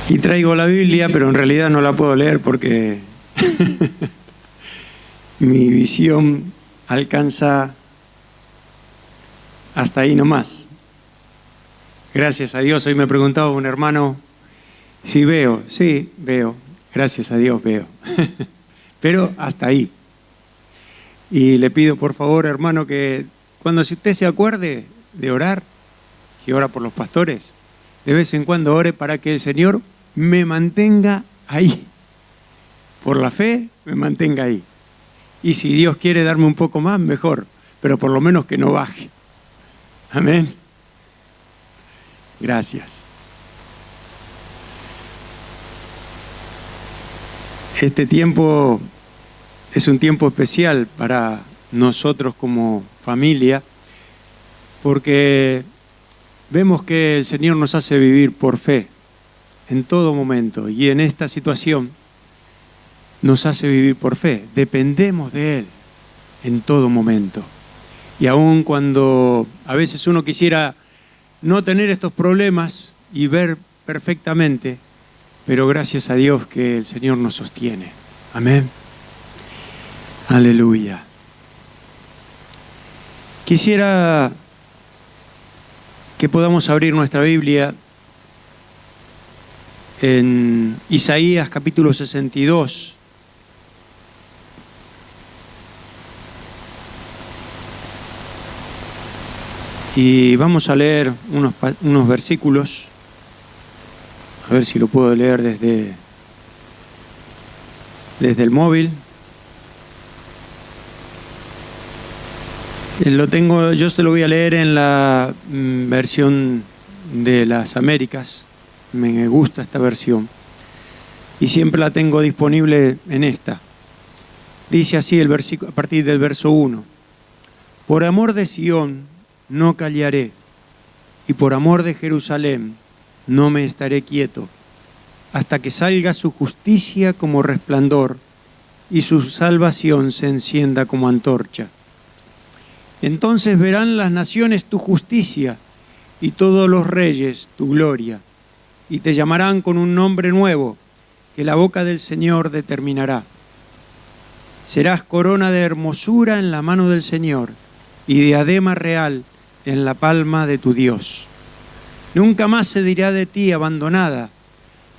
Y traigo la Biblia, pero en realidad no la puedo leer porque mi visión alcanza hasta ahí nomás. Gracias a Dios. Hoy me preguntaba un hermano si veo. Sí, veo. Gracias a Dios veo. Pero hasta ahí. Y le pido por favor, hermano, que cuando usted se acuerde de orar, que ora por los pastores, de vez en cuando ore para que el Señor me mantenga ahí. Por la fe, me mantenga ahí. Y si Dios quiere darme un poco más, mejor. Pero por lo menos que no baje. Amén. Gracias. Este tiempo es un tiempo especial para nosotros como familia, porque vemos que el Señor nos hace vivir por fe en todo momento, y en esta situación nos hace vivir por fe. Dependemos de Él en todo momento. Y aun cuando a veces uno quisiera no tener estos problemas y ver perfectamente, pero gracias a Dios que el Señor nos sostiene. Amén. Aleluya. Quisiera que podamos abrir nuestra Biblia en Isaías capítulo 62. Y vamos a leer unos versículos. A ver si lo puedo leer desde el móvil. Yo te lo voy a leer en la versión de las Américas. Me gusta esta versión. Y siempre la tengo disponible en esta. Dice así el versículo, a partir del verso 1. Por amor de Sión no callaré, y por amor de Jerusalén no me estaré quieto, hasta que salga su justicia como resplandor y su salvación se encienda como antorcha. Entonces verán las naciones tu justicia y todos los reyes tu gloria, y te llamarán con un nombre nuevo que la boca del Señor determinará. Serás corona de hermosura en la mano del Señor y diadema real en la palma de tu Dios. Nunca más se dirá de ti abandonada,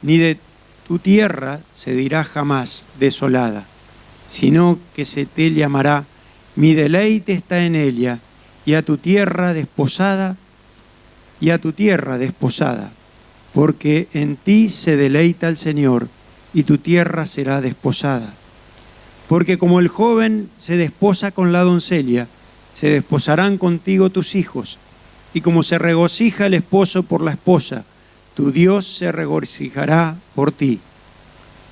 ni de tu tierra se dirá jamás desolada, sino que se te llamará mi deleite está en ella, y a tu tierra desposada, porque en ti se deleita el Señor, y tu tierra será desposada. Porque como el joven se desposa con la doncella, se desposarán contigo tus hijos, y como se regocija el esposo por la esposa, tu Dios se regocijará por ti.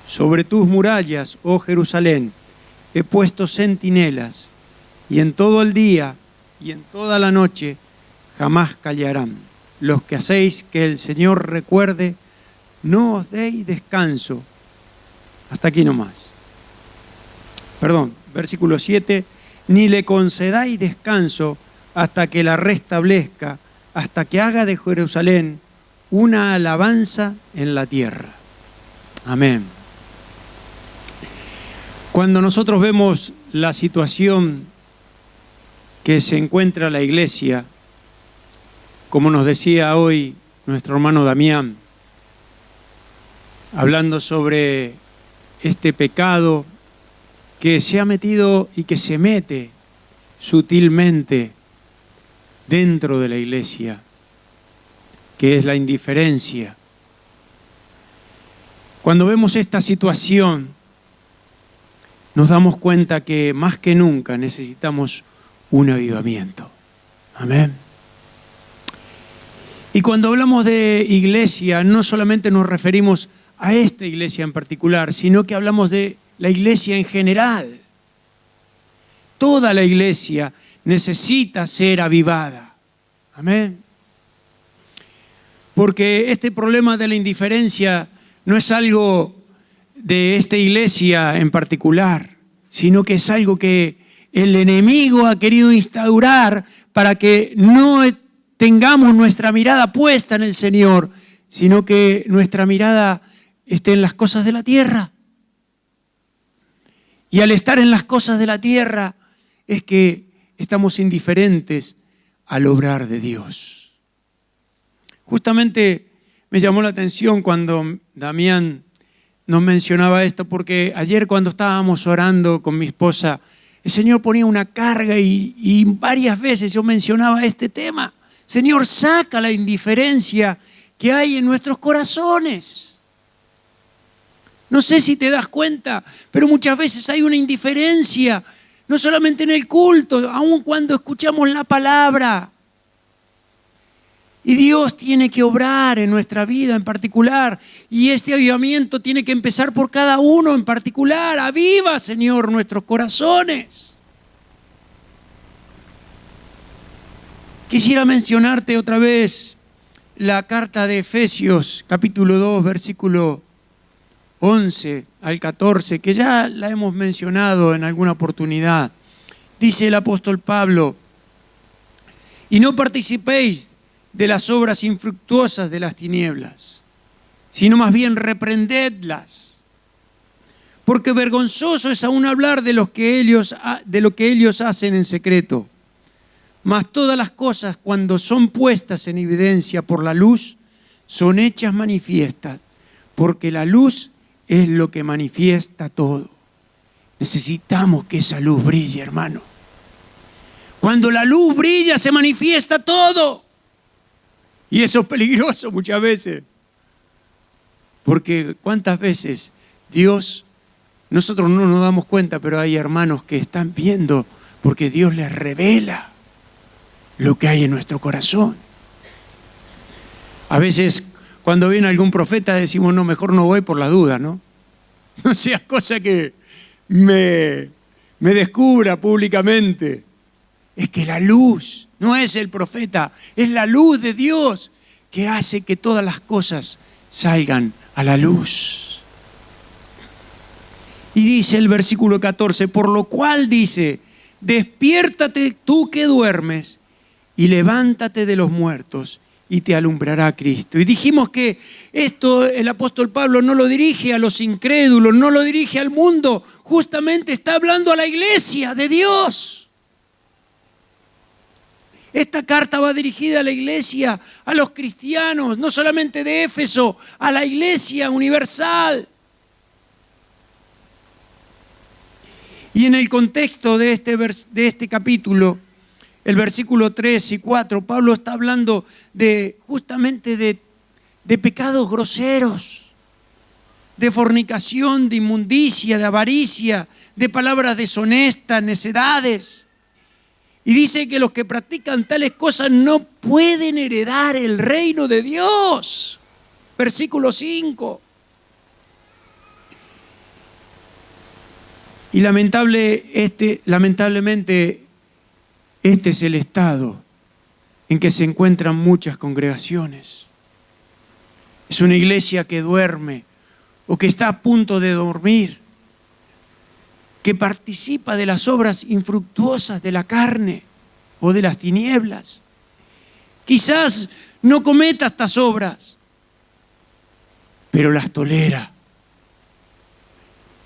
Sobre tus murallas, oh Jerusalén, he puesto centinelas, y en todo el día y en toda la noche jamás callarán. Los que hacéis que el Señor recuerde, no os deis descanso. Hasta aquí nomás. Perdón, versículo 7. Ni le concedáis descanso hasta que la restablezca, hasta que haga de Jerusalén una alabanza en la tierra. Amén. Cuando nosotros vemos la situación que se encuentra la iglesia, como nos decía hoy nuestro hermano Damián, hablando sobre este pecado que se ha metido y que se mete sutilmente dentro de la iglesia, que es la indiferencia. Cuando vemos esta situación, nos damos cuenta que más que nunca necesitamos un avivamiento. Amén. Y cuando hablamos de iglesia, no solamente nos referimos a esta iglesia en particular, sino que hablamos de la iglesia en general. Toda la iglesia necesita ser avivada. Amén. Porque este problema de la indiferencia no es algo de esta iglesia en particular, sino que es algo que el enemigo ha querido instaurar para que no tengamos nuestra mirada puesta en el Señor, sino que nuestra mirada esté en las cosas de la tierra. Y al estar en las cosas de la tierra es que estamos indiferentes al obrar de Dios. Justamente me llamó la atención cuando Damián nos mencionaba esto, porque ayer cuando estábamos orando con mi esposa, el Señor ponía una carga y varias veces yo mencionaba este tema. Señor, saca la indiferencia que hay en nuestros corazones. No sé si te das cuenta, pero muchas veces hay una indiferencia, no solamente en el culto, aun cuando escuchamos la palabra. Y Dios tiene que obrar en nuestra vida en particular. Y este avivamiento tiene que empezar por cada uno en particular. Aviva, Señor, nuestros corazones. Quisiera mencionarte otra vez la carta de Efesios, capítulo 2, versículo 11 al 14, que ya la hemos mencionado en alguna oportunidad. Dice el apóstol Pablo: y no participéis de las obras infructuosas de las tinieblas, sino más bien reprendedlas. Porque vergonzoso es aún hablar de lo que ellos hacen en secreto. Mas todas las cosas, cuando son puestas en evidencia por la luz, son hechas manifiestas, porque la luz es lo que manifiesta todo. Necesitamos que esa luz brille, hermano. Cuando la luz brilla, se manifiesta todo. Y eso es peligroso muchas veces. Porque cuántas veces Dios, nosotros no nos damos cuenta, pero hay hermanos que están viendo porque Dios les revela lo que hay en nuestro corazón. A veces cuando viene algún profeta decimos, no, mejor no voy por la duda, ¿no? No sea cosa que me descubra públicamente. Es que la luz no es el profeta, es la luz de Dios que hace que todas las cosas salgan a la luz. Y dice el versículo 14, por lo cual dice, despiértate tú que duermes y levántate de los muertos y te alumbrará Cristo. Y dijimos que esto el apóstol Pablo no lo dirige a los incrédulos, no lo dirige al mundo, justamente está hablando a la iglesia de Dios. Esta carta va dirigida a la iglesia, a los cristianos, no solamente de Éfeso, a la iglesia universal. Y en el contexto de este capítulo, el versículo 3 y 4, Pablo está hablando justamente de pecados groseros, de fornicación, de inmundicia, de avaricia, de palabras deshonestas, necedades. Y dice que los que practican tales cosas no pueden heredar el reino de Dios. Versículo 5. Y lamentablemente, este es el estado en que se encuentran muchas congregaciones. Es una iglesia que duerme o que está a punto de dormir, que participa de las obras infructuosas de la carne o de las tinieblas. Quizás no cometa estas obras, pero las tolera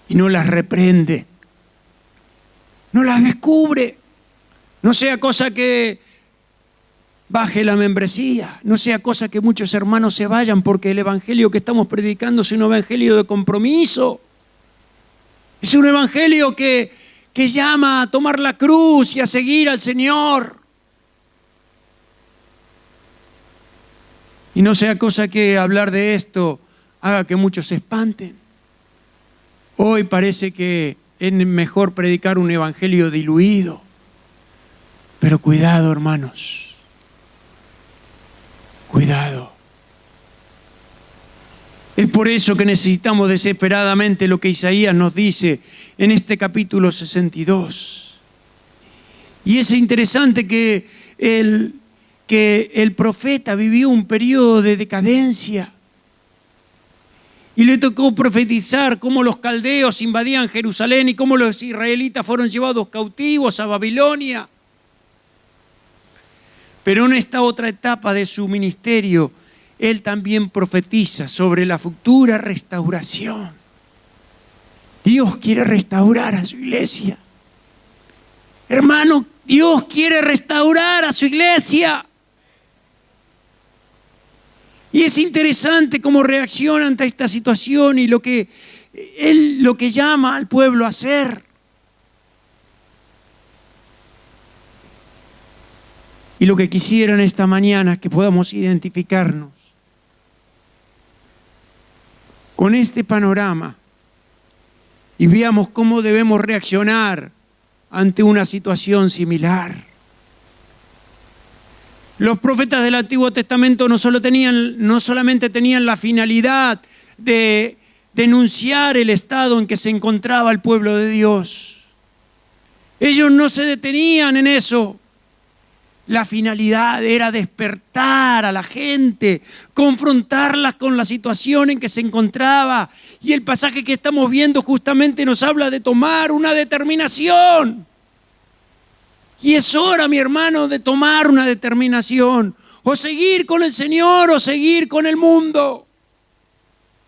y no las reprende, no las descubre. No sea cosa que baje la membresía, no sea cosa que muchos hermanos se vayan porque el evangelio que estamos predicando es un evangelio de compromiso. Es un evangelio que llama a tomar la cruz y a seguir al Señor. Y no sea cosa que hablar de esto haga que muchos se espanten. Hoy parece que es mejor predicar un evangelio diluido. Pero cuidado, hermanos. Cuidado. Es por eso que necesitamos desesperadamente lo que Isaías nos dice en este capítulo 62. Y es interesante que el profeta vivió un periodo de decadencia. Y le tocó profetizar cómo los caldeos invadían Jerusalén y cómo los israelitas fueron llevados cautivos a Babilonia. Pero en esta otra etapa de su ministerio, Él también profetiza sobre la futura restauración. Dios quiere restaurar a su iglesia. Hermano, Dios quiere restaurar a su iglesia. Y es interesante cómo reacciona ante esta situación y lo que Él llama al pueblo a hacer. Y lo que quisiera en esta mañana es que podamos identificarnos con este panorama y veamos cómo debemos reaccionar ante una situación similar. Los profetas del Antiguo Testamento no solamente tenían la finalidad de denunciar el estado en que se encontraba el pueblo de Dios. Ellos no se detenían en eso. La finalidad era despertar a la gente, confrontarlas con la situación en que se encontraba. Y el pasaje que estamos viendo justamente nos habla de tomar una determinación. Y es hora, mi hermano, de tomar una determinación. O seguir con el Señor o seguir con el mundo.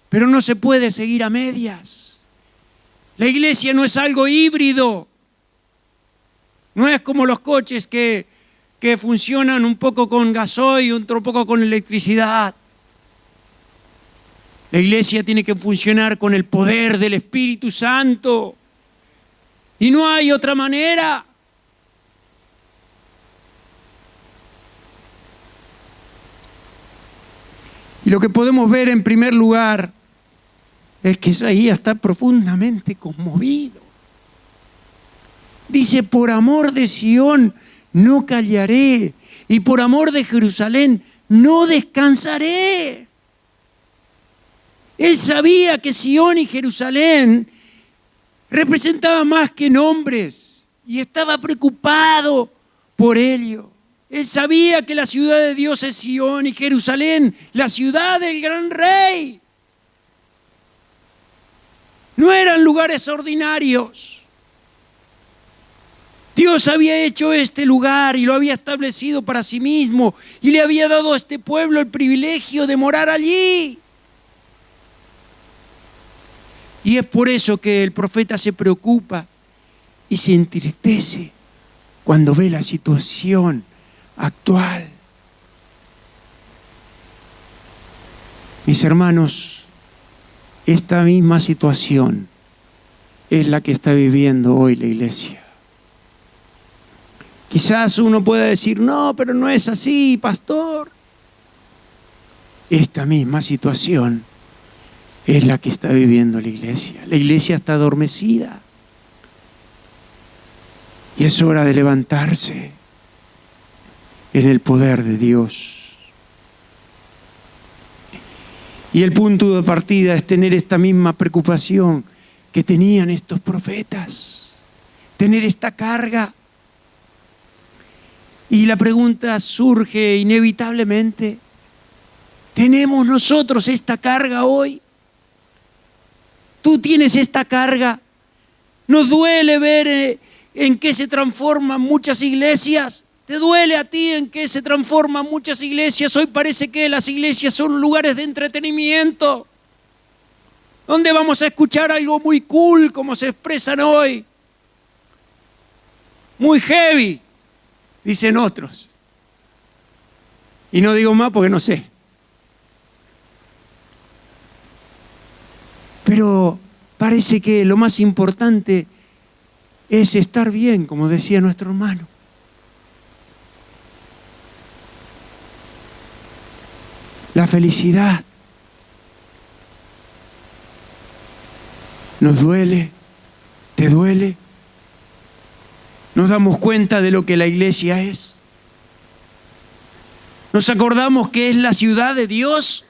Pero no se puede seguir a medias. La iglesia no es algo híbrido. No es como los coches que funcionan un poco con gasoil y otro poco con electricidad. La iglesia tiene que funcionar con el poder del Espíritu Santo. Y no hay otra manera. Y lo que podemos ver en primer lugar es que Isaías está profundamente conmovido. Dice, por amor de Sión no callaré, y por amor de Jerusalén no descansaré. Él sabía que Sión y Jerusalén representaban más que nombres, y estaba preocupado por ello. Él sabía que la ciudad de Dios es Sión y Jerusalén, la ciudad del gran rey. No eran lugares ordinarios. Dios había hecho este lugar y lo había establecido para sí mismo y le había dado a este pueblo el privilegio de morar allí. Y es por eso que el profeta se preocupa y se entristece cuando ve la situación actual. Mis hermanos, esta misma situación es la que está viviendo hoy la iglesia. Quizás uno pueda decir, no, pero no es así, pastor. Esta misma situación es la que está viviendo la iglesia. La iglesia está adormecida. Y es hora de levantarse en el poder de Dios. Y el punto de partida es tener esta misma preocupación que tenían estos profetas. Tener esta carga. Y la pregunta surge inevitablemente, ¿tenemos nosotros esta carga hoy? ¿Tú tienes esta carga? ¿Nos duele ver en qué se transforman muchas iglesias? ¿Te duele a ti en qué se transforman muchas iglesias? Hoy parece que las iglesias son lugares de entretenimiento, donde vamos a escuchar algo muy cool, como se expresan hoy. Muy heavy, dicen otros. Y no digo más porque no sé. Pero parece que lo más importante es estar bien, como decía nuestro hermano. La felicidad nos duele, te duele. Nos damos cuenta de lo que la iglesia es. Nos acordamos que es la ciudad de Dios.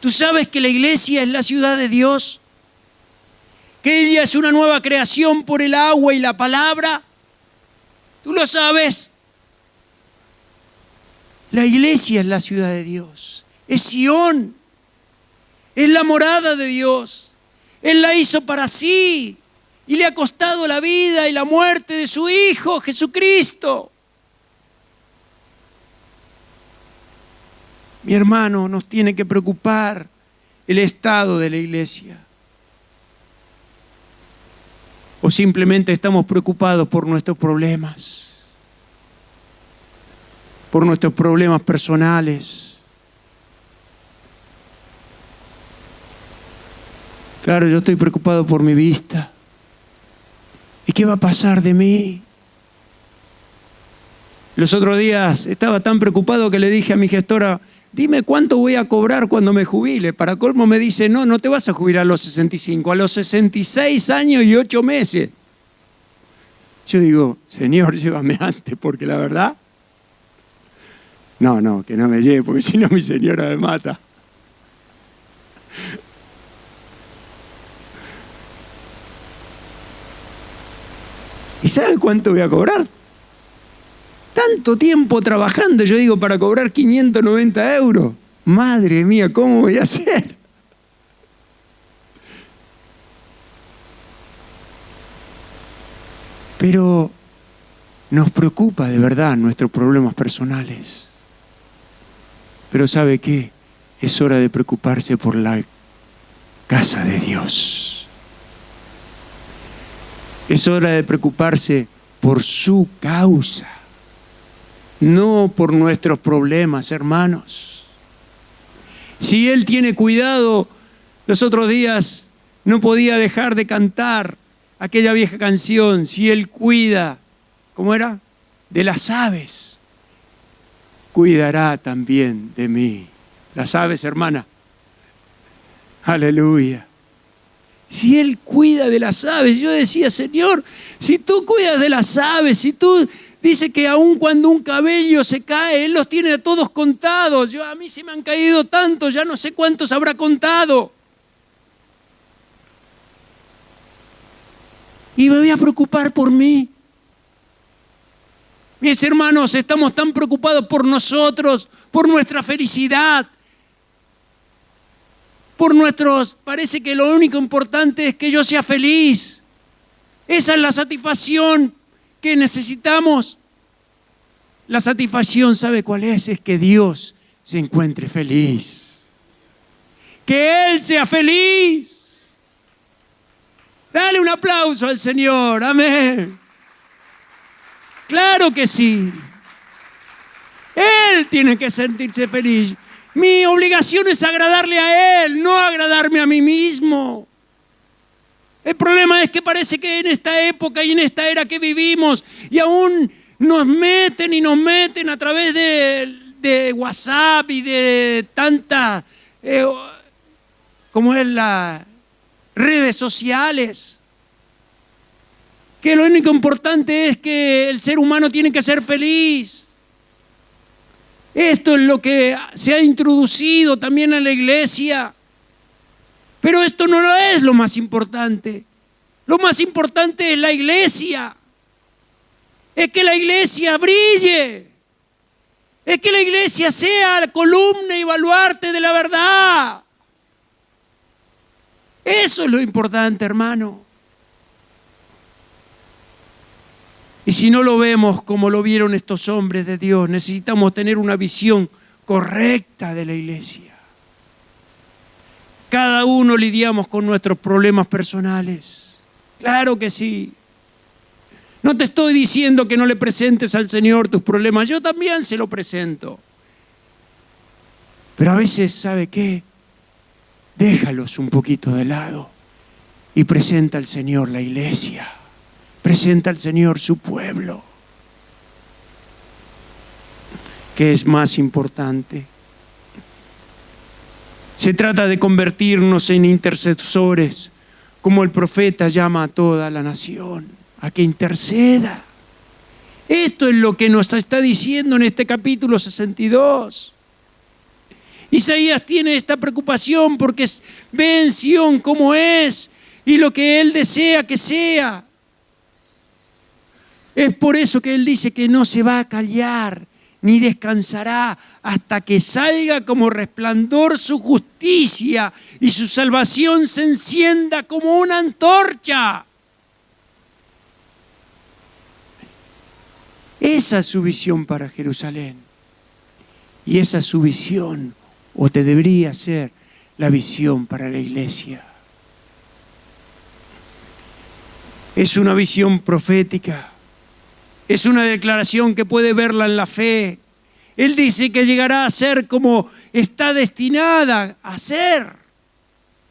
¿Tú sabes que la iglesia es la ciudad de Dios? ¿Que ella es una nueva creación por el agua y la palabra? ¿Tú lo sabes? La iglesia es la ciudad de Dios. Es Sión. Es la morada de Dios. Él la hizo para sí. Y le ha costado la vida y la muerte de su Hijo, Jesucristo. Mi hermano, nos tiene que preocupar el estado de la iglesia. O simplemente estamos preocupados por nuestros problemas personales. Claro, yo estoy preocupado por mi vista. ¿Y qué va a pasar de mí? Los otros días estaba tan preocupado que le dije a mi gestora, dime cuánto voy a cobrar cuando me jubile. Para colmo me dice, no te vas a jubilar a los 65, a los 66 años y 8 meses. Yo digo, Señor, llévame antes, porque la verdad, no, que no me lleve, porque si no mi señora me mata. ¿Y saben cuánto voy a cobrar? Tanto tiempo trabajando, yo digo, para cobrar 590 euros. Madre mía, ¿cómo voy a hacer? Pero nos preocupa de verdad nuestros problemas personales. Pero ¿sabe qué? Es hora de preocuparse por la casa de Dios. Es hora de preocuparse por su causa. No por nuestros problemas, hermanos. Si Él tiene cuidado, los otros días no podía dejar de cantar aquella vieja canción, si Él cuida, ¿cómo era? De las aves, cuidará también de mí. Las aves, hermana. Aleluya. Si Él cuida de las aves, yo decía, Señor, si tú cuidas de las aves, si tú dices que aun cuando un cabello se cae, Él los tiene a todos contados. A mí se me han caído tantos, ya no sé cuántos habrá contado. Y me voy a preocupar por mí. Mis hermanos, estamos tan preocupados por nosotros, por nuestra felicidad, parece que lo único importante es que yo sea feliz. Esa es la satisfacción que necesitamos. La satisfacción, ¿sabe cuál es? Es que Dios se encuentre feliz. Que Él sea feliz. Dale un aplauso al Señor, amén. Claro que sí. Él tiene que sentirse feliz. Mi obligación es agradarle a Él, no agradarme a mí mismo. El problema es que parece que en esta época y en esta era que vivimos, y aún nos meten a través de WhatsApp y de tantas, como es las redes sociales, que lo único importante es que el ser humano tiene que ser feliz. Esto es lo que se ha introducido también en la iglesia. Pero esto no es lo más importante. Lo más importante es la iglesia. Es que la iglesia brille. Es que la iglesia sea la columna y baluarte de la verdad. Eso es lo importante, hermano. Y si no lo vemos como lo vieron estos hombres de Dios, necesitamos tener una visión correcta de la iglesia. Cada uno lidiamos con nuestros problemas personales. Claro que sí. No te estoy diciendo que no le presentes al Señor tus problemas. Yo también se lo presento. Pero a veces, ¿sabe qué? Déjalos un poquito de lado y presenta al Señor la iglesia. Presenta al Señor su pueblo. ¿Qué es más importante? Se trata de convertirnos en intercesores, como el profeta llama a toda la nación, a que interceda. Esto es lo que nos está diciendo en este capítulo 62. Isaías tiene esta preocupación porque ve en Sión cómo es y lo que él desea que sea. Es por eso que él dice que no se va a callar ni descansará hasta que salga como resplandor su justicia y su salvación se encienda como una antorcha. Esa es su visión para Jerusalén. Y esa es su visión, o te debería ser la visión para la iglesia. Es una visión profética. Es una declaración que puede verla en la fe. Él dice que llegará a ser como está destinada a ser.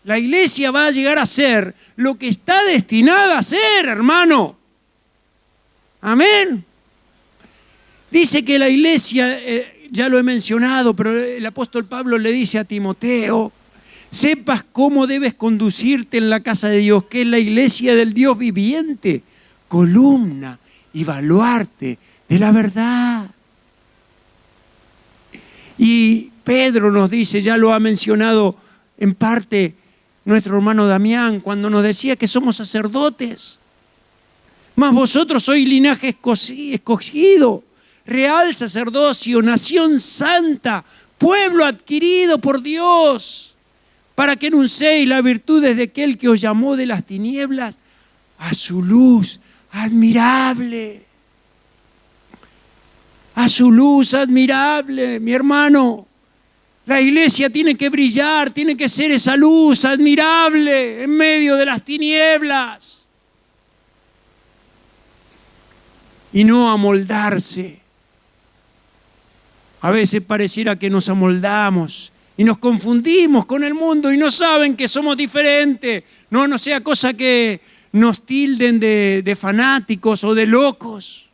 La iglesia va a llegar a ser lo que está destinada a ser, hermano. Amén. Dice que la iglesia, ya lo he mencionado, pero el apóstol Pablo le dice a Timoteo, sepas cómo debes conducirte en la casa de Dios, que es la iglesia del Dios viviente, columna y baluarte de la verdad. Y Pedro nos dice, ya lo ha mencionado en parte nuestro hermano Damián, cuando nos decía que somos sacerdotes. Mas vosotros sois linaje escogido, real sacerdocio, nación santa, pueblo adquirido por Dios, para que anunciéis las virtudes de aquel que os llamó de las tinieblas a su luz admirable. A su luz admirable, mi hermano. La iglesia tiene que brillar, tiene que ser esa luz admirable en medio de las tinieblas. Y no amoldarse. A veces pareciera que nos amoldamos y nos confundimos con el mundo y no saben que somos diferentes. No sea cosa que nos tilden de fanáticos o de locos.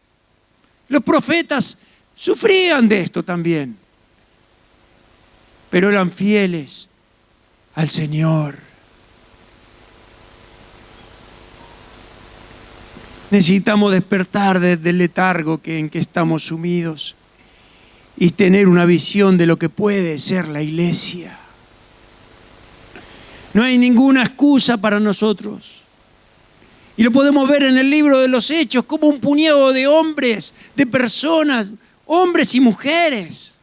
Los profetas sufrían de esto también, pero eran fieles al Señor. Necesitamos despertar desde el letargo en que estamos sumidos y tener una visión de lo que puede ser la iglesia. No hay ninguna excusa para nosotros. Y lo podemos ver en el libro de los Hechos, como un puñado de hombres, de personas, hombres y mujeres.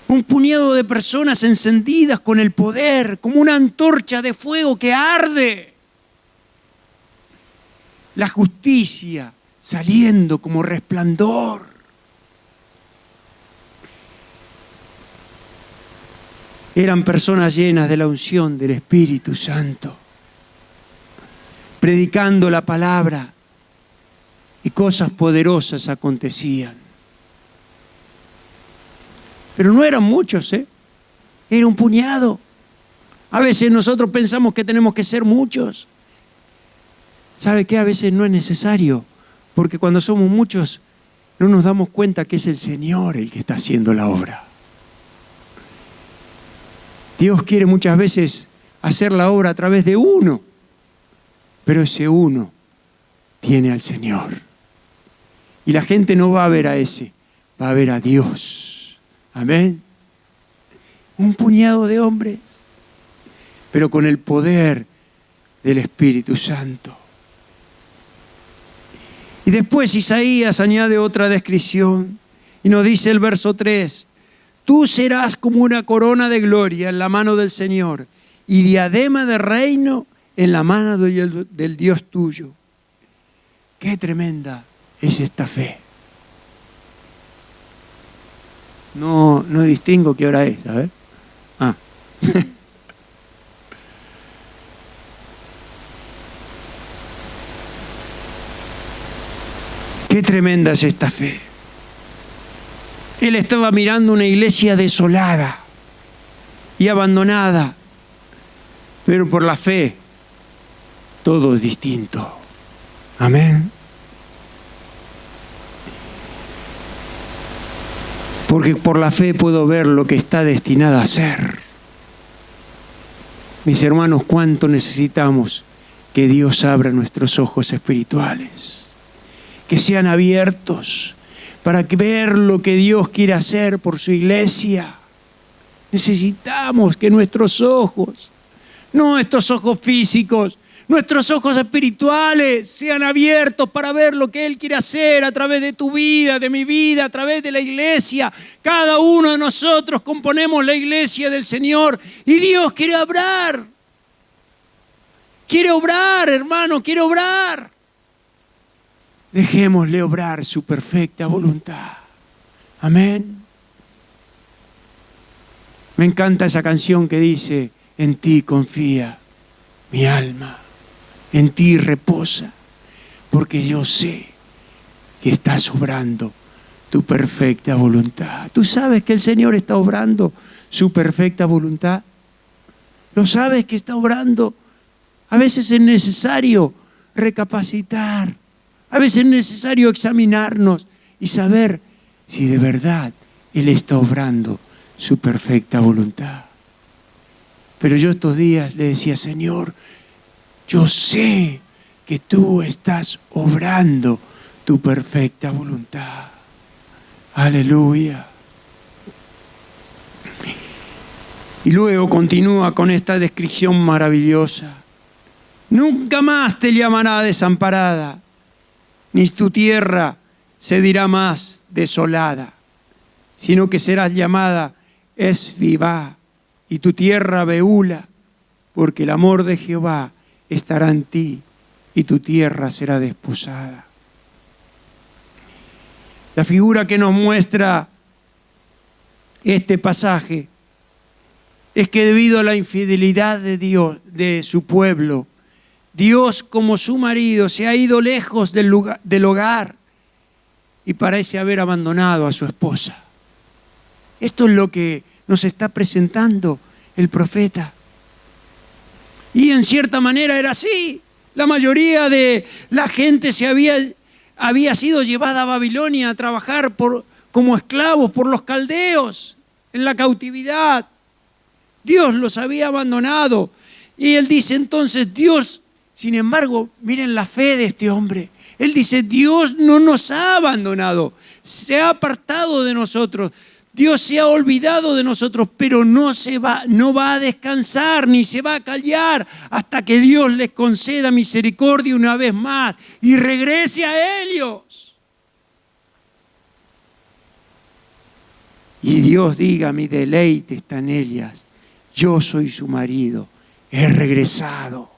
Un puñado de personas encendidas con el poder, como una antorcha de fuego que arde. La justicia saliendo como resplandor. Eran personas llenas de la unción del Espíritu Santo, predicando la palabra, y cosas poderosas acontecían. Pero no eran muchos, era un puñado. A veces nosotros pensamos que tenemos que ser muchos. ¿Sabe qué? A veces no es necesario, porque cuando somos muchos no nos damos cuenta que es el Señor el que está haciendo la obra. Dios quiere muchas veces hacer la obra a través de uno, pero ese uno tiene al Señor. Y la gente no va a ver a ese, va a ver a Dios. Amén. Un puñado de hombres, pero con el poder del Espíritu Santo. Y después Isaías añade otra descripción y nos dice el verso 3, tú serás como una corona de gloria en la mano del Señor y diadema de reino en la mano del Dios tuyo. Qué tremenda es esta fe. No distingo qué hora es, a ver. Qué tremenda es esta fe. Él estaba mirando una iglesia desolada y abandonada, pero por la fe todo es distinto. Amén. Porque por la fe puedo ver lo que está destinada a ser. Mis hermanos, cuánto necesitamos que Dios abra nuestros ojos espirituales, que sean abiertos para ver lo que Dios quiere hacer por su iglesia. Necesitamos que nuestros ojos, no estos ojos físicos, nuestros ojos espirituales sean abiertos para ver lo que Él quiere hacer a través de tu vida, de mi vida, a través de la iglesia. Cada uno de nosotros componemos la iglesia del Señor y Dios quiere obrar. Quiere obrar, hermano, quiere obrar. Dejémosle obrar su perfecta voluntad. Amén. Me encanta esa canción que dice, en ti confía mi alma, en ti reposa, porque yo sé que estás obrando tu perfecta voluntad. ¿Tú sabes que el Señor está obrando su perfecta voluntad? ¿Lo sabes que está obrando? A veces es necesario recapacitar, a veces es necesario examinarnos y saber si de verdad Él está obrando su perfecta voluntad. Pero yo estos días le decía, Señor, yo sé que tú estás obrando tu perfecta voluntad. Aleluya. Y luego continúa con esta descripción maravillosa. Nunca más te llamará desamparada, ni tu tierra se dirá más desolada, sino que serás llamada Esfibá, y tu tierra Beula, porque el amor de Jehová estará en ti, y tu tierra será desposada. La figura que nos muestra este pasaje es que debido a la infidelidad de Dios, de su pueblo, Dios como su marido se ha ido lejos del hogar y parece haber abandonado a su esposa. Esto es lo que nos está presentando el profeta. Y en cierta manera era así. La mayoría de la gente había sido llevada a Babilonia a trabajar como esclavos por los caldeos en la cautividad. Dios los había abandonado. Y él dice entonces, Dios, sin embargo, miren la fe de este hombre. Él dice, Dios no nos ha abandonado, se ha apartado de nosotros. Dios se ha olvidado de nosotros, pero no va a descansar ni se va a callar hasta que Dios les conceda misericordia una vez más y regrese a ellos. Y Dios diga, mi deleite está en ellas, yo soy su marido, he regresado.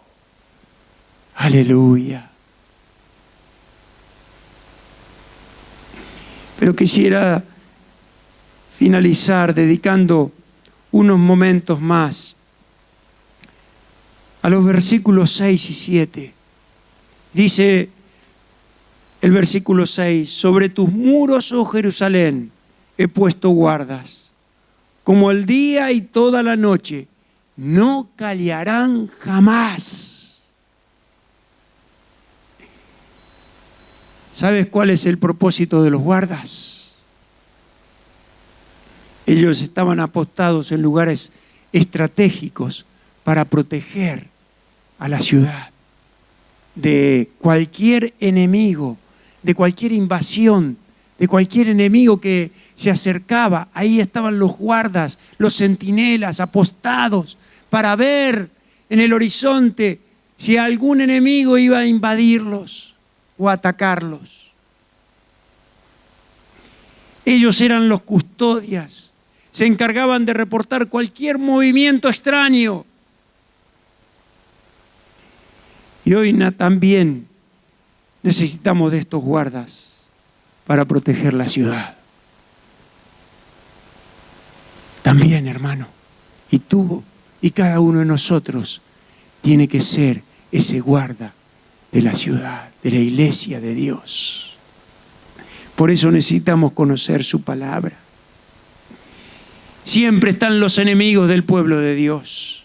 Aleluya. Pero quisiera finalizar dedicando unos momentos más a los versículos 6 y 7. Dice el versículo 6, sobre tus muros, oh Jerusalén, he puesto guardas, como el día y toda la noche, no callarán jamás. ¿Sabes cuál es el propósito de los guardas? Ellos estaban apostados en lugares estratégicos para proteger a la ciudad de cualquier enemigo, de cualquier invasión, de cualquier enemigo que se acercaba. Ahí estaban los guardas, los centinelas apostados para ver en el horizonte si algún enemigo iba a invadirlos o a atacarlos. Ellos eran los custodias. Se encargaban de reportar cualquier movimiento extraño. Y hoy también necesitamos de estos guardas para proteger la ciudad. También, hermano, y tú y cada uno de nosotros tiene que ser ese guarda de la ciudad, de la iglesia de Dios. Por eso necesitamos conocer su palabra. Siempre están los enemigos del pueblo de Dios,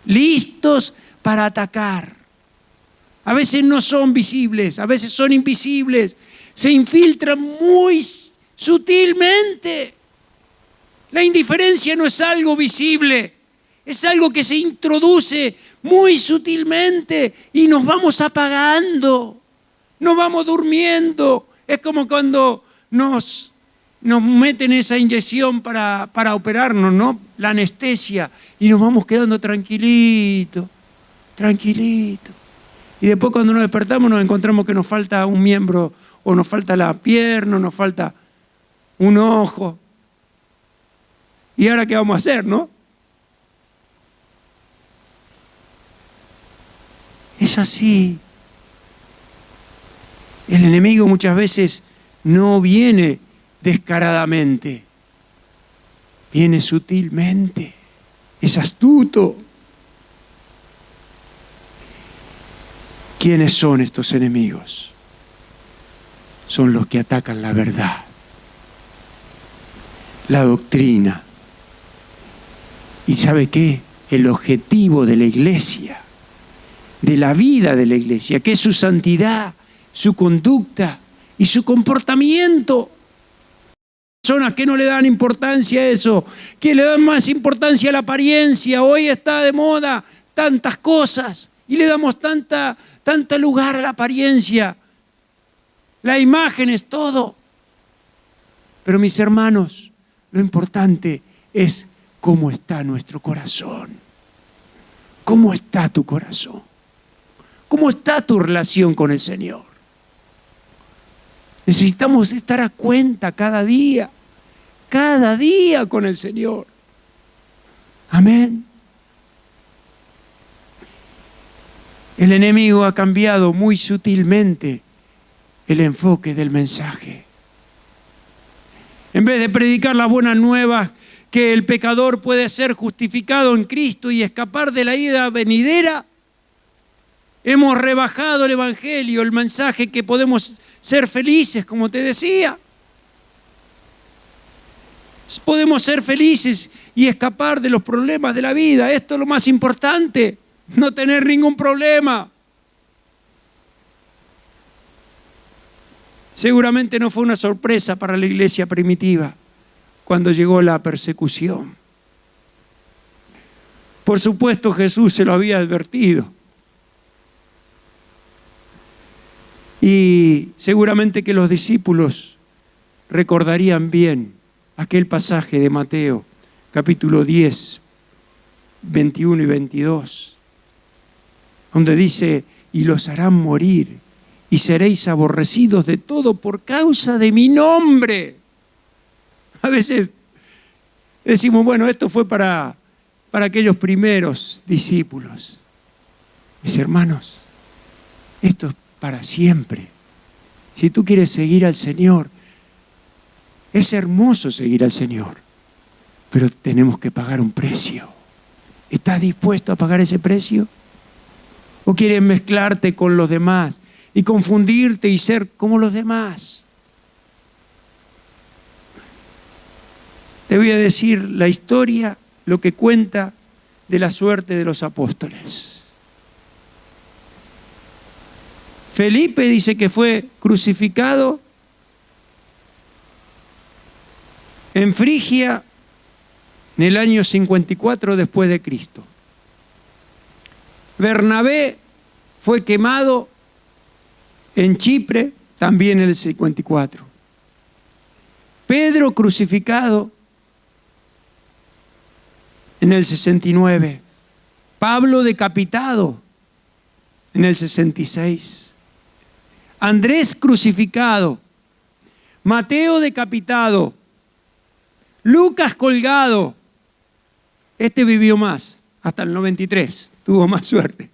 listos para atacar. A veces no son visibles, a veces son invisibles, se infiltran muy sutilmente. La indiferencia no es algo visible, es algo que se introduce muy sutilmente y nos vamos apagando, nos vamos durmiendo. Es como cuando nos meten esa inyección para operarnos, ¿no? La anestesia, y nos vamos quedando tranquilitos. Y después cuando nos despertamos nos encontramos que nos falta un miembro, o nos falta la pierna, o nos falta un ojo. ¿Y ahora qué vamos a hacer, no? Es así. El enemigo muchas veces no viene descaradamente, viene sutilmente, es astuto. ¿Quiénes son estos enemigos? Son los que atacan la verdad, la doctrina. ¿Y sabe qué? El objetivo de la iglesia, de la vida de la iglesia, que es su santidad, su conducta y su comportamiento. Personas que no le dan importancia a eso, que le dan más importancia a la apariencia. Hoy está de moda tantas cosas y le damos tanto lugar a la apariencia. La imagen es todo. Pero mis hermanos, lo importante es cómo está nuestro corazón. ¿Cómo está tu corazón? ¿Cómo está tu relación con el Señor? Necesitamos estar a cuenta cada día con el Señor. Amén. El enemigo ha cambiado muy sutilmente el enfoque del mensaje. En vez de predicar las buenas nuevas, que el pecador puede ser justificado en Cristo y escapar de la ira venidera, hemos rebajado el Evangelio, el mensaje que podemos ser felices, como te decía. Podemos ser felices y escapar de los problemas de la vida. Esto es lo más importante, no tener ningún problema. Seguramente no fue una sorpresa para la iglesia primitiva cuando llegó la persecución. Por supuesto, Jesús se lo había advertido. Y seguramente que los discípulos recordarían bien aquel pasaje de Mateo, capítulo 10, 21 y 22, donde dice: y los harán morir, y seréis aborrecidos de todo por causa de mi nombre. A veces decimos, bueno, esto fue para aquellos primeros discípulos. Mis hermanos, esto es para siempre. Si tú quieres seguir al Señor, es hermoso seguir al Señor, pero tenemos que pagar un precio. ¿Estás dispuesto a pagar ese precio? ¿O quieres mezclarte con los demás y confundirte y ser como los demás? Te voy a decir la historia, lo que cuenta de la suerte de los apóstoles. Felipe dice que fue crucificado en Frigia en el año 54 después de Cristo. Bernabé fue quemado en Chipre también en el 54. Pedro crucificado en el 69. Pablo decapitado en el 66. Andrés crucificado. Mateo decapitado. Lucas colgado. Este vivió más, hasta el 93. Tuvo más suerte.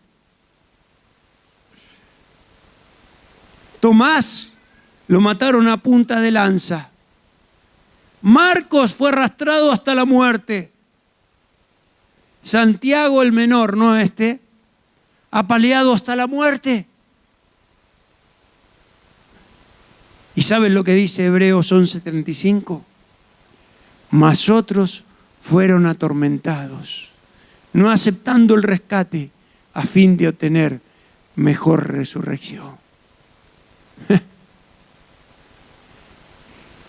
Tomás lo mataron a punta de lanza. Marcos fue arrastrado hasta la muerte. Santiago el menor, no este, apaleado hasta la muerte. ¿Y saben lo que dice Hebreos 11:35? Mas otros fueron atormentados, no aceptando el rescate a fin de obtener mejor resurrección.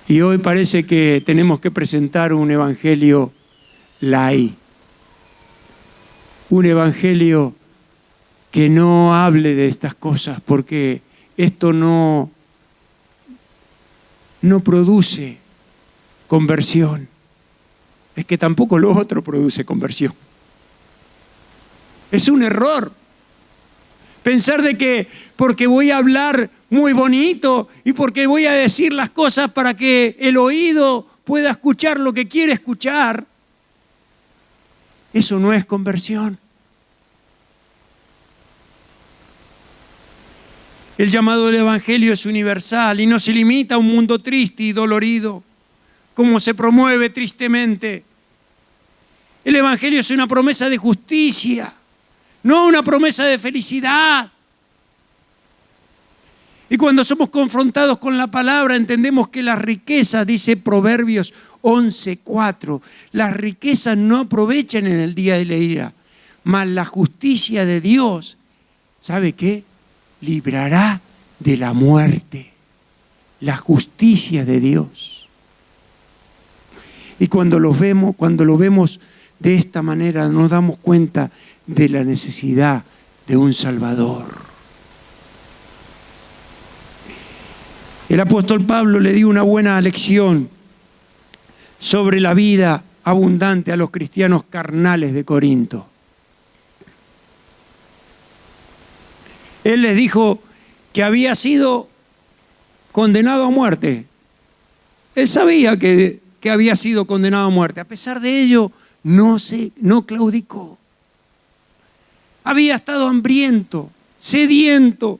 Y hoy parece que tenemos que presentar un evangelio light. Un evangelio que no hable de estas cosas, porque esto no produce conversión. Es que tampoco lo otro produce conversión. Es un error pensar de que porque voy a hablar muy bonito y porque voy a decir las cosas para que el oído pueda escuchar lo que quiere escuchar, eso no es conversión. El llamado del Evangelio es universal y no se limita a un mundo triste y dolorido. como se promueve tristemente. El Evangelio es una promesa de justicia, no una promesa de felicidad. Y cuando somos confrontados con la palabra, entendemos que las riquezas, dice Proverbios 11:4, las riquezas no aprovechan en el día de la ira, mas la justicia de Dios, ¿sabe qué? Librará de la muerte. La justicia de Dios. Y cuando lo vemos de esta manera, nos damos cuenta de la necesidad de un Salvador. El apóstol Pablo le dio una buena lección sobre la vida abundante a los cristianos carnales de Corinto. Él les dijo que había sido condenado a muerte. Él sabía que había sido condenado a muerte. A pesar de ello, no claudicó. Había estado hambriento, sediento,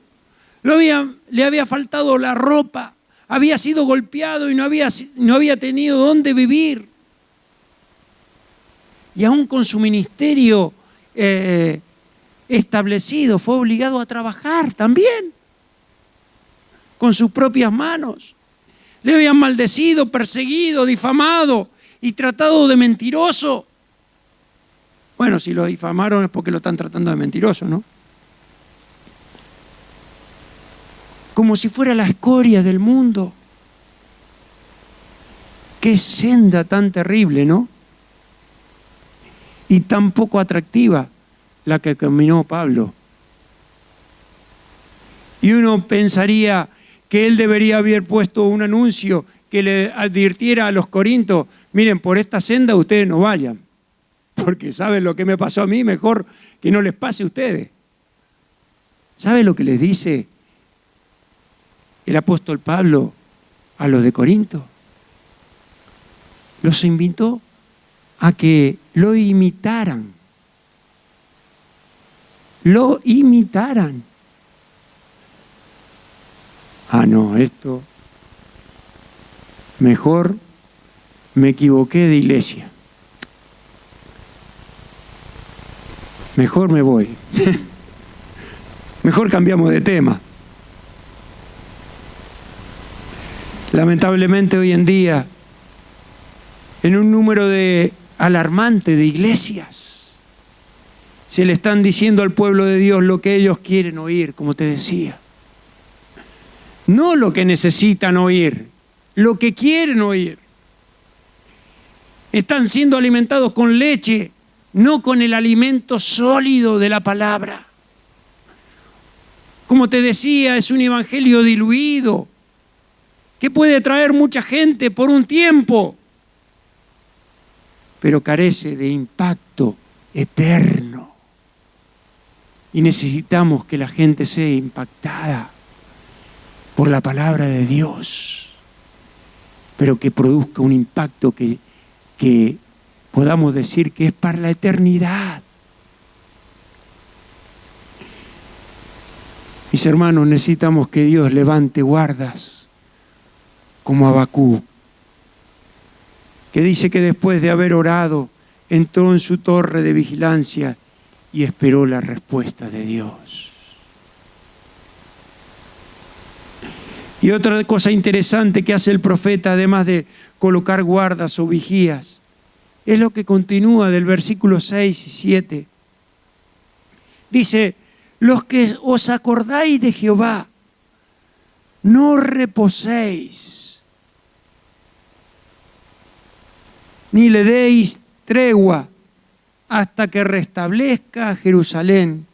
le había faltado la ropa, había sido golpeado y no había tenido dónde vivir. Y aún con su ministerio establecido, fue obligado a trabajar también, con sus propias manos. Le habían maldecido, perseguido, difamado y tratado de mentiroso. Bueno, si lo difamaron es porque lo están tratando de mentiroso, ¿no? Como si fuera la escoria del mundo. Qué senda tan terrible, ¿no? Y tan poco atractiva la que caminó Pablo. Y uno pensaría que él debería haber puesto un anuncio que le advirtiera a los corintios: miren, por esta senda ustedes no vayan, porque saben lo que me pasó a mí, mejor que no les pase a ustedes. ¿Sabe lo que les dice el apóstol Pablo a los de Corinto? Los invitó a que lo imitaran. Lo imitaran. Ah, no, esto, mejor me equivoqué de iglesia. Mejor me voy. Mejor cambiamos de tema. Lamentablemente hoy en día, en un número alarmante de iglesias, se le están diciendo al pueblo de Dios lo que ellos quieren oír, como te decía. No lo que necesitan oír, lo que quieren oír. Están siendo alimentados con leche, no con el alimento sólido de la palabra. Como te decía, es un evangelio diluido, que puede traer mucha gente por un tiempo, pero carece de impacto eterno. Y necesitamos que la gente sea impactada por la palabra de Dios, pero que produzca un impacto que podamos decir que es para la eternidad. Mis hermanos, necesitamos que Dios levante guardas como Habacuc, que dice que después de haber orado, entró en su torre de vigilancia y esperó la respuesta de Dios. Y otra cosa interesante que hace el profeta, además de colocar guardas o vigías, es lo que continúa del versículo 6 y 7. Dice: los que os acordáis de Jehová, no reposéis, ni le deis tregua hasta que restablezca a Jerusalén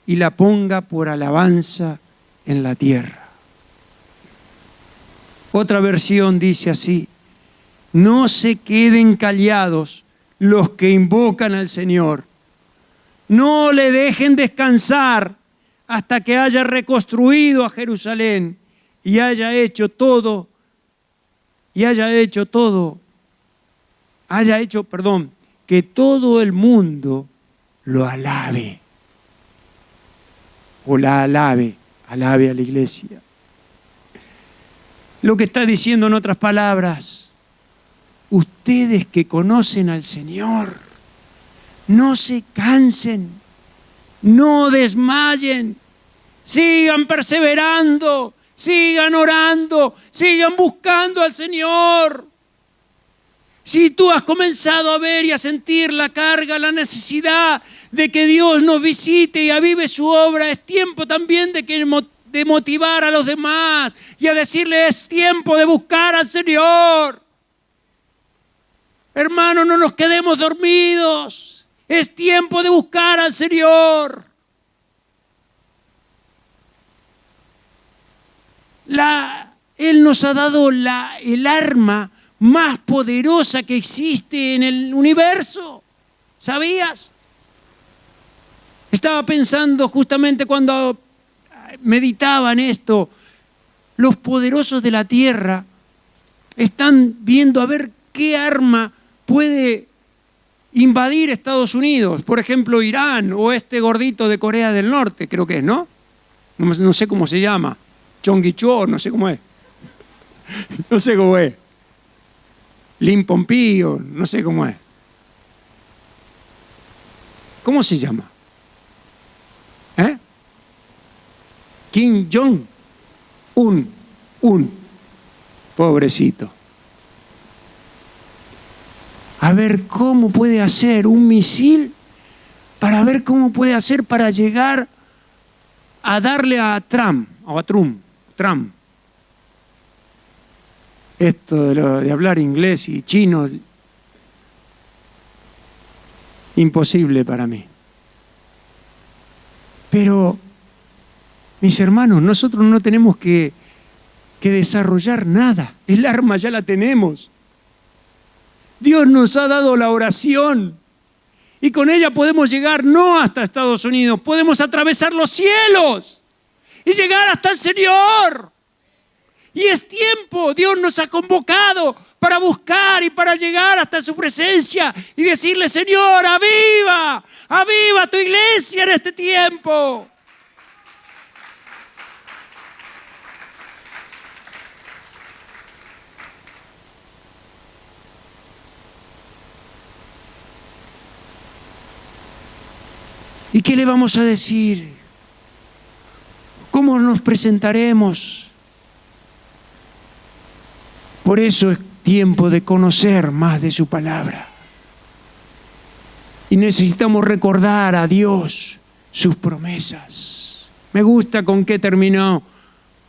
y la ponga por alabanza en la tierra. Otra versión dice así: no se queden callados los que invocan al Señor. No le dejen descansar hasta que haya reconstruido a Jerusalén y haya hecho que todo el mundo lo alabe. O la alabe a la iglesia. Lo que está diciendo en otras palabras: ustedes que conocen al Señor, no se cansen, no desmayen, sigan perseverando, sigan orando, sigan buscando al Señor. Si tú has comenzado a ver y a sentir la carga, la necesidad de que Dios nos visite y avive su obra, es tiempo también de motivar a los demás y a decirles: es tiempo de buscar al Señor. Hermanos, no nos quedemos dormidos. Es tiempo de buscar al Señor. Él nos ha dado el arma más poderosa que existe en el universo. ¿Sabías? Estaba pensando justamente cuando meditaba en esto. Los poderosos de la tierra están viendo a ver qué arma puede invadir Estados Unidos. Por ejemplo, Irán o este gordito de Corea del Norte, creo que es, ¿no? No sé cómo se llama. Chonguichó, no sé cómo es. No sé cómo es. Lim Pompío, no sé cómo es. ¿Cómo se llama? Kim Jong-un. Pobrecito. A ver cómo puede hacer un misil, para ver cómo puede hacer para llegar a darle a Trump. Esto de hablar inglés y chino, imposible para mí. Pero, mis hermanos, nosotros no tenemos que desarrollar nada. El arma ya la tenemos. Dios nos ha dado la oración y con ella podemos llegar no hasta Estados Unidos, podemos atravesar los cielos y llegar hasta el Señor. Y es tiempo, Dios nos ha convocado para buscar y para llegar hasta su presencia y decirle: Señor, aviva tu iglesia en este tiempo. ¿Y qué le vamos a decir? ¿Cómo nos presentaremos? Por eso es tiempo de conocer más de su palabra. Y necesitamos recordar a Dios sus promesas. Me gusta con qué terminó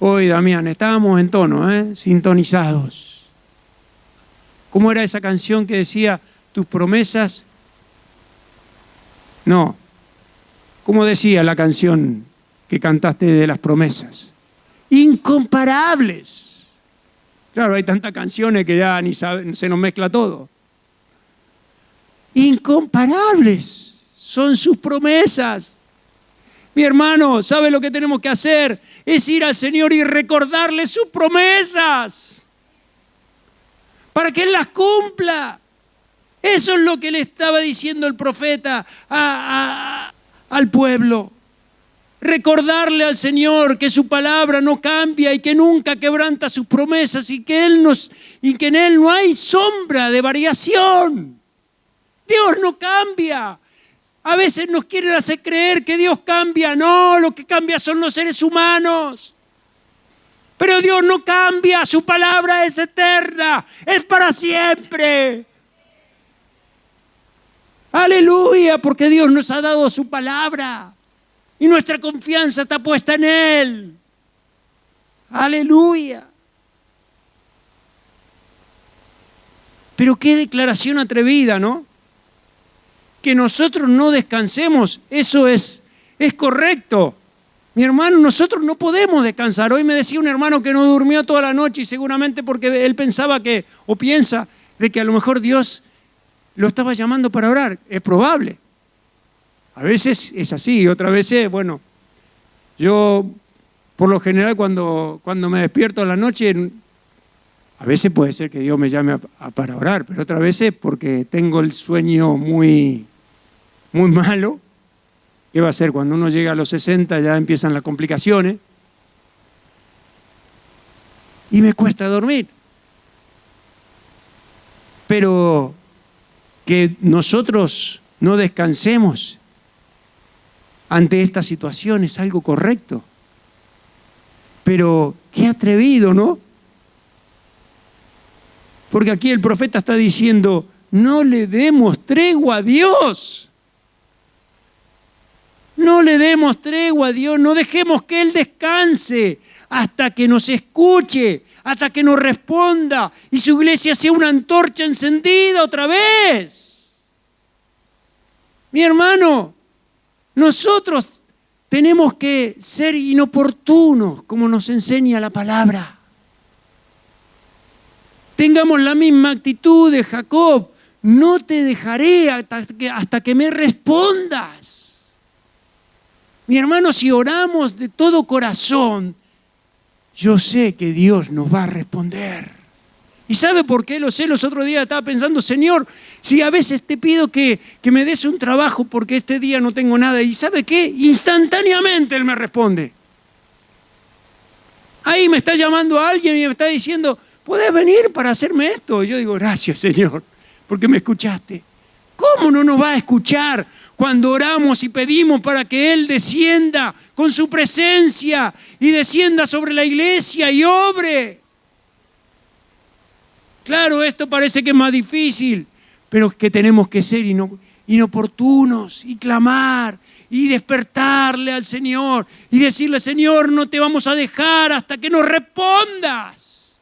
hoy Damián. Estábamos en tono, sintonizados. ¿Cómo era esa canción que decía: tus promesas? No. ¿Cómo decía la canción que cantaste de las promesas? Incomparables. Claro, hay tantas canciones que ya ni saben, se nos mezcla todo. Incomparables son sus promesas. Mi hermano, ¿sabe lo que tenemos que hacer? Es ir al Señor y recordarle sus promesas para que Él las cumpla. Eso es lo que le estaba diciendo el profeta al pueblo. Recordarle al Señor que su palabra no cambia y que nunca quebranta sus promesas y que en Él no hay sombra de variación. Dios no cambia. A veces nos quieren hacer creer que Dios cambia. No, lo que cambia son los seres humanos. Pero Dios no cambia, su palabra es eterna, es para siempre. Aleluya, porque Dios nos ha dado su palabra. Y nuestra confianza está puesta en Él. Aleluya. Pero qué declaración atrevida, ¿no? Que nosotros no descansemos, eso es correcto. Mi hermano, nosotros no podemos descansar. Hoy me decía un hermano que no durmió toda la noche y seguramente porque él pensaba piensa de que a lo mejor Dios lo estaba llamando para orar. Es probable. A veces es así y otras veces, bueno, yo por lo general cuando me despierto a la noche, a veces puede ser que Dios me llame para orar, pero otras veces porque tengo el sueño muy malo. ¿Qué va a ser? Cuando uno llega a los 60 ya empiezan las complicaciones y me cuesta dormir. Pero que nosotros no descansemos ante esta situación es algo correcto. Pero qué atrevido, ¿no? Porque aquí el profeta está diciendo, no le demos tregua a Dios. No le demos tregua a Dios, no dejemos que Él descanse hasta que nos escuche, hasta que nos responda y su iglesia sea una antorcha encendida otra vez. Mi hermano, nosotros tenemos que ser inoportunos, como nos enseña la palabra. Tengamos la misma actitud de Jacob, no te dejaré hasta que me respondas. Mi hermano, si oramos de todo corazón, yo sé que Dios nos va a responder. ¿Y sabe por qué lo sé? Los otros días estaba pensando, Señor, si a veces te pido que me des un trabajo porque este día no tengo nada, ¿y sabe qué? Instantáneamente Él me responde. Ahí me está llamando a alguien y me está diciendo, ¿podés venir para hacerme esto? Y yo digo, gracias, Señor, porque me escuchaste. ¿Cómo no nos va a escuchar cuando oramos y pedimos para que Él descienda con su presencia y descienda sobre la iglesia y obre? Claro, esto parece que es más difícil, pero es que tenemos que ser inoportunos y clamar y despertarle al Señor y decirle, Señor, no te vamos a dejar hasta que nos respondas,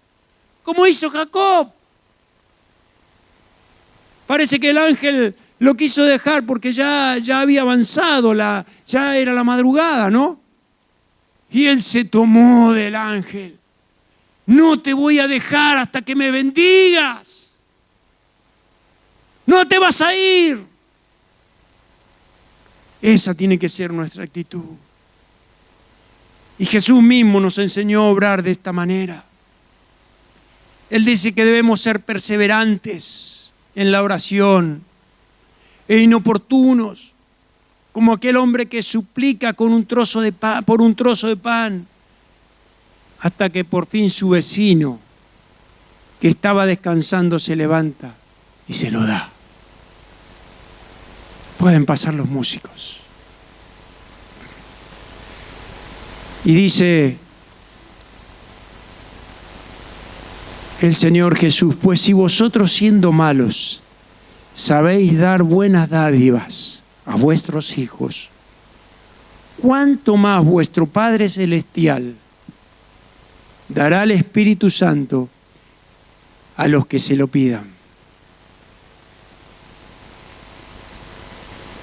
como hizo Jacob. Parece que el ángel lo quiso dejar porque ya había avanzado, ya era la madrugada, ¿no? Y él se tomó del ángel. No te voy a dejar hasta que me bendigas. No te vas a ir. Esa tiene que ser nuestra actitud. Y Jesús mismo nos enseñó a obrar de esta manera. Él dice que debemos ser perseverantes en la oración e inoportunos, como aquel hombre que suplica con un trozo de pan, por un trozo de pan, hasta que por fin su vecino, que estaba descansando, se levanta y se lo da. Pueden pasar los músicos. Y dice el Señor Jesús, pues si vosotros siendo malos sabéis dar buenas dádivas a vuestros hijos, ¿cuánto más vuestro Padre Celestial dará el Espíritu Santo a los que se lo pidan?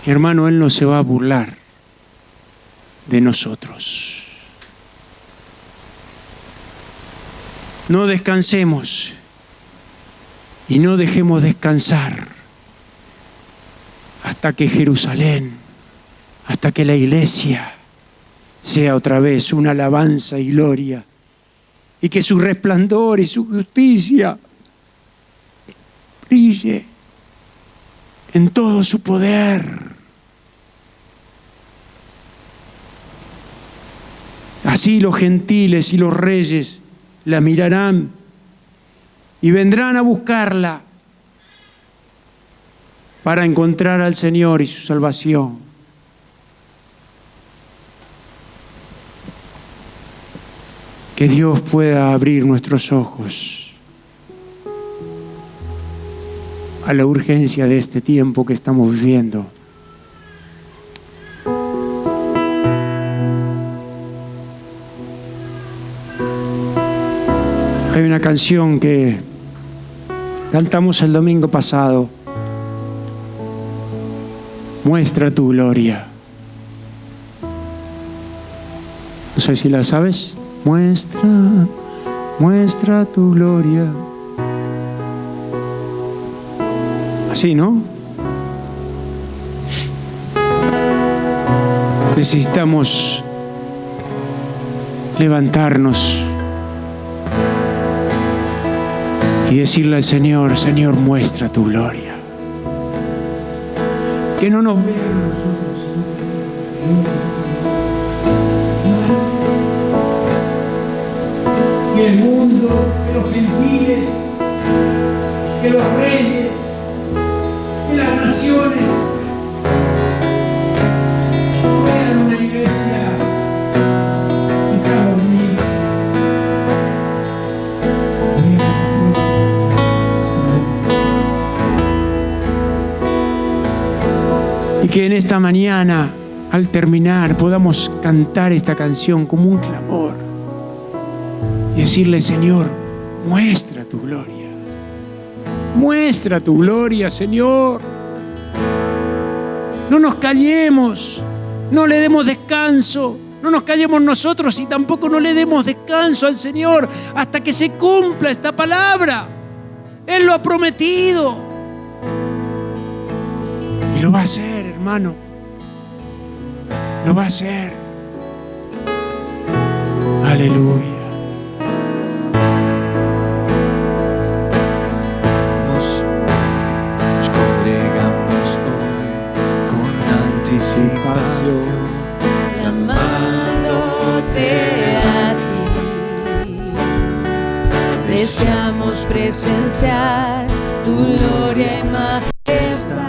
Hermano, Él no se va a burlar de nosotros. No descansemos y no dejemos descansar hasta que Jerusalén, hasta que la iglesia sea otra vez una alabanza y gloria, y que su resplandor y su justicia brille en todo su poder. Así los gentiles y los reyes la mirarán y vendrán a buscarla para encontrar al Señor y su salvación. Que Dios pueda abrir nuestros ojos a la urgencia de este tiempo que estamos viviendo. Hay una canción que cantamos el domingo pasado. Muestra tu gloria. No sé si la sabes. Muestra tu gloria. Así, ¿no? Necesitamos levantarnos y decirle al Señor, Señor, muestra tu gloria. Que no nos vean nosotros, que el mundo, que los gentiles que los reyes, que las naciones vean una iglesia que está dormida. Y que en esta mañana, al terminar, podamos cantar esta canción como un clamor y decirle: Señor, muestra tu gloria. Muestra tu gloria, Señor. No nos callemos, no le demos descanso, no nos callemos nosotros y tampoco no le demos descanso al Señor hasta que se cumpla esta palabra. Él lo ha prometido y lo va a hacer, hermano. Lo va a hacer. Aleluya. Nos congregamos hoy con anticipación, clamándote a ti. Deseamos presenciar tu gloria y majestad.